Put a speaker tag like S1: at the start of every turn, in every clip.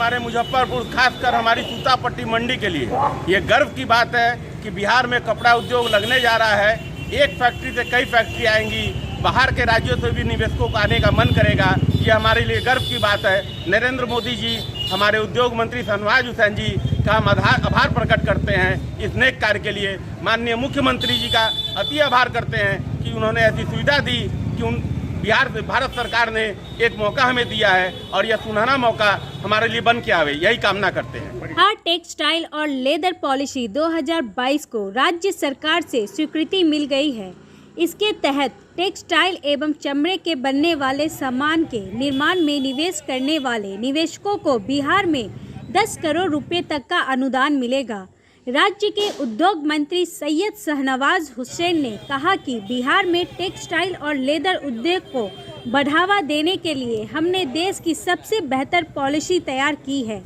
S1: हमारे मुजफ्फरपुर, खासकर हमारी सूतापट्टी मंडी के लिए ये गर्व की बात है कि बिहार में कपड़ा उद्योग लगने जा रहा है। एक फैक्ट्री से कई फैक्ट्री आएंगी, बाहर के राज्यों से भी निवेशकों को आने का मन करेगा। ये हमारे लिए गर्व की बात है। नरेंद्र मोदी जी, हमारे उद्योग मंत्री शाहनवाज हुसैन जी का हम आभार प्रकट करते हैं इस नेक कार्य के लिए। माननीय मुख्यमंत्री जी का अति आभार करते हैं कि उन्होंने ऐसी सुविधा दी कि भारत सरकार ने एक मौका हमें दिया है और यह सुनहरा मौका हमारे लिए बन के आवे, यही कामना करते हैं।
S2: बिहार टेक्सटाइल और लेदर पॉलिसी 2022 को राज्य सरकार से स्वीकृति मिल गई है। इसके तहत टेक्सटाइल एवं चमड़े के बनने वाले सामान के निर्माण में निवेश करने वाले निवेशकों को बिहार में 10 करोड़ रुपए तक का अनुदान मिलेगा। राज्य के उद्योग मंत्री सैयद शाहनवाज हुसैन ने कहा कि बिहार में टेक्सटाइल और लेदर उद्योग को बढ़ावा देने के लिए हमने देश की सबसे बेहतर पॉलिसी तैयार की है,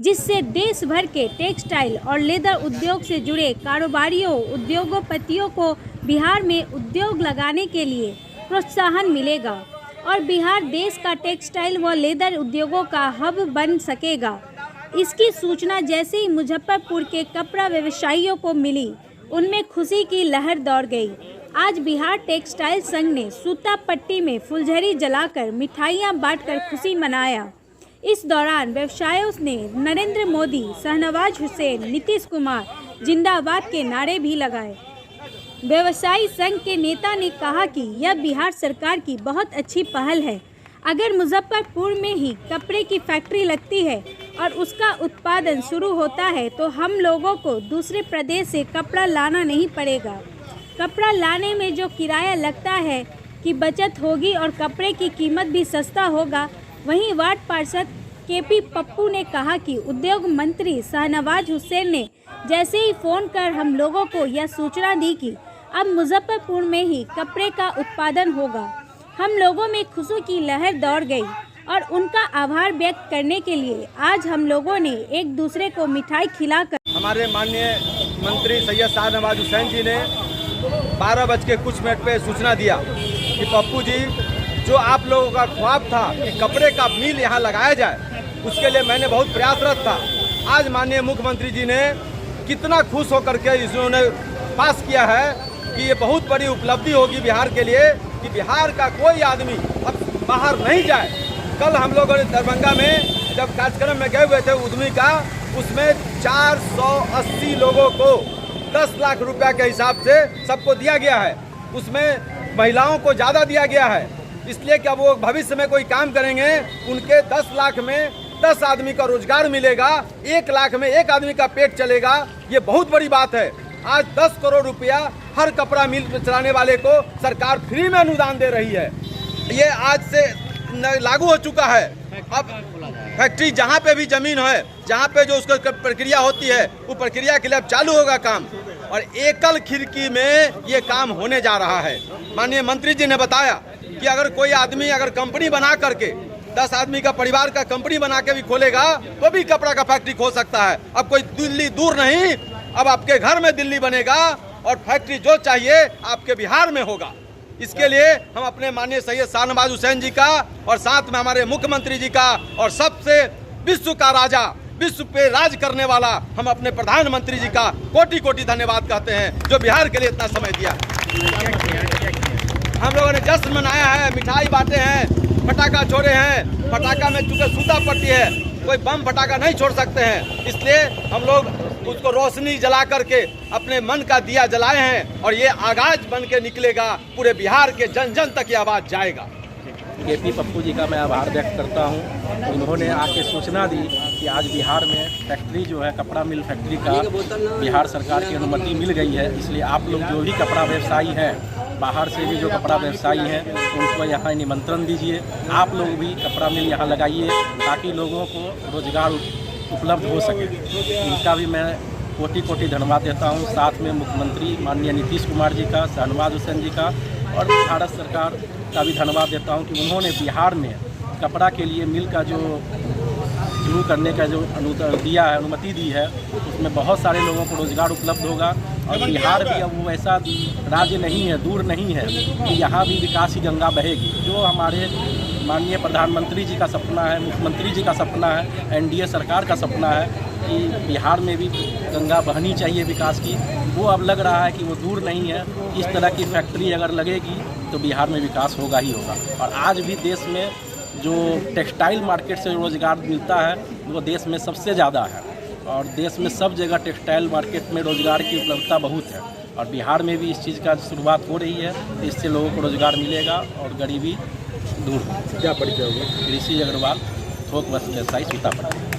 S2: जिससे देश भर के टेक्सटाइल और लेदर उद्योग से जुड़े कारोबारियों, उद्योगपतियों को बिहार में उद्योग लगाने के लिए प्रोत्साहन मिलेगा और बिहार देश का टेक्सटाइल व लेदर उद्योगों का हब बन सकेगा। इसकी सूचना जैसे ही मुजफ्फरपुर के कपड़ा व्यवसायियों को मिली, उनमें खुशी की लहर दौड़ गई। आज बिहार टेक्सटाइल संघ ने सूतापट्टी में फुलझड़ी जलाकर मिठाइयां बांटकर खुशी मनाया। इस दौरान व्यवसायियों ने नरेंद्र मोदी, शाहनवाज हुसैन, नीतीश कुमार जिंदाबाद के नारे भी लगाए। व्यवसायी संघ के नेता ने कहा कि यह बिहार सरकार की बहुत अच्छी पहल है। अगर मुजफ्फरपुर में ही कपड़े की फैक्ट्री लगती है और उसका उत्पादन शुरू होता है तो हम लोगों को दूसरे प्रदेश से कपड़ा लाना नहीं पड़ेगा। कपड़ा लाने में जो किराया लगता है कि बचत होगी और कपड़े की कीमत भी सस्ता होगा। वहीं वार्ड पार्षद केपी पप्पू ने कहा कि उद्योग मंत्री शाहनवाज हुसैन ने जैसे ही फ़ोन कर हम लोगों को यह सूचना दी कि अब मुजफ्फरपुर में ही कपड़े का उत्पादन होगा, हम लोगों में खुशी की लहर दौड़ गई और उनका आभार व्यक्त करने के लिए आज हम लोगों ने एक दूसरे को मिठाई खिलाकर
S3: हमारे माननीय मंत्री सैयद शाहनवाज हुसैन जी ने 12 बज के कुछ मिनट पे सूचना दिया कि पप्पू जी, जो आप लोगों का ख्वाब था कि कपड़े का मिल यहाँ लगाया जाए, उसके लिए मैंने बहुत प्रयासरत था। आज माननीय मुख्यमंत्री जी ने कितना खुश होकर के इन्होंने पास किया है कि ये बहुत बड़ी उपलब्धि होगी बिहार के लिए कि बिहार का कोई आदमी अब बाहर नहीं जाए। कल हम लोगों ने दरभंगा में जब कार्यक्रम में गए हुए थे उद्यमी का, उसमें 480 लोगों को 10 लाख रुपया के हिसाब से सबको दिया गया है। उसमें महिलाओं को ज़्यादा दिया गया है, इसलिए कि अब वो भविष्य में कोई काम करेंगे, उनके 10 लाख में 10 आदमी का रोजगार मिलेगा, 1 लाख में 1 आदमी का पेट चलेगा। ये बहुत बड़ी बात है। आज 10 करोड़ रुपया हर कपड़ा मिल चलाने वाले को सरकार फ्री में अनुदान दे रही है। ये आज से लागू हो चुका है। अब फैक्ट्री जहाँ पे भी जमीन है, जहाँ पे जो उसका प्रक्रिया होती है, वो प्रक्रिया के लिए अब चालू होगा काम, और एकल खिड़की में ये काम होने जा रहा है। माननीय मंत्री जी ने बताया कि अगर कोई आदमी अगर कंपनी बना करके 10 आदमी का परिवार का कंपनी बना के भी खोलेगा तो भी कपड़ा का फैक्ट्री खोल सकता है। अब कोई दिल्ली दूर नहीं, अब आपके घर में दिल्ली बनेगा और फैक्ट्री जो चाहिए आपके बिहार में होगा। इसके लिए हम अपने माननीय सैयद शाहनवाज हुसैन जी का और साथ में हमारे मुख्यमंत्री जी का और सबसे विश्व का राजा, विश्व पे राज करने वाला हम अपने प्रधानमंत्री जी का कोटि कोटि धन्यवाद कहते हैं, जो बिहार के लिए इतना समय दिया। हम लोगों ने जश्न मनाया है, मिठाई बांटे हैं, पटाखा छोड़े हैं। पटाखा में चूंकि सूतापट्टी है, कोई बम पटाखा नहीं छोड़ सकते हैं, इसलिए हम लोग उसको रोशनी जला करके अपने मन का दिया जलाए हैं और ये आगाज बन के निकलेगा, पूरे बिहार के जन जन तक ये आवाज़ जाएगा।
S4: केपी पप्पू जी का मैं आभार व्यक्त करता हूँ। उन्होंने आके सूचना दी कि आज बिहार में फैक्ट्री जो है कपड़ा मिल फैक्ट्री का बिहार सरकार की अनुमति मिल गई है। इसलिए आप लोग जो भी कपड़ा व्यवसायी हैं, बाहर से भी जो कपड़ा व्यवसायी हैं, उनको यहाँ निमंत्रण दीजिए। आप लोग भी कपड़ा मिल यहाँ लगाइए ताकि लोगों को रोजगार उपलब्ध हो सके। इनका भी मैं कोटि कोटि धन्यवाद देता हूँ। साथ में मुख्यमंत्री माननीय नीतीश कुमार जी का, शाहनवाज हुसैन जी का और भारत सरकार का भी धन्यवाद देता हूँ कि उन्होंने बिहार में कपड़ा के लिए मिल का जो शुरू करने का जो अनुमति दी है, उसमें बहुत सारे लोगों को रोजगार उपलब्ध होगा। और बिहार भी अब वो ऐसा राज्य नहीं है, दूर नहीं है कि यहाँ भी विकास की गंगा बहेगी। जो हमारे माननीय प्रधानमंत्री जी का सपना है, मुख्यमंत्री जी का सपना है, एनडीए सरकार का सपना है कि बिहार में भी गंगा बहनी चाहिए विकास की। वो अब लग रहा है कि वो दूर नहीं है। इस तरह की फैक्ट्री अगर लगेगी तो बिहार में विकास होगा ही होगा। और आज भी देश में जो टेक्सटाइल मार्केट से रोज़गार मिलता है वो देश में सबसे ज़्यादा है, और देश में सब जगह टेक्सटाइल मार्केट में रोज़गार की उपलब्धता बहुत है, और बिहार में भी इस चीज़ का शुरुआत हो रही है। इससे लोगों को रोज़गार मिलेगा और गरीबी दूर होगी।
S3: क्या परिचय होगी?
S4: ऋषि अग्रवाल, थोक वस्त्र व्यवसायी, सीतापट्टी।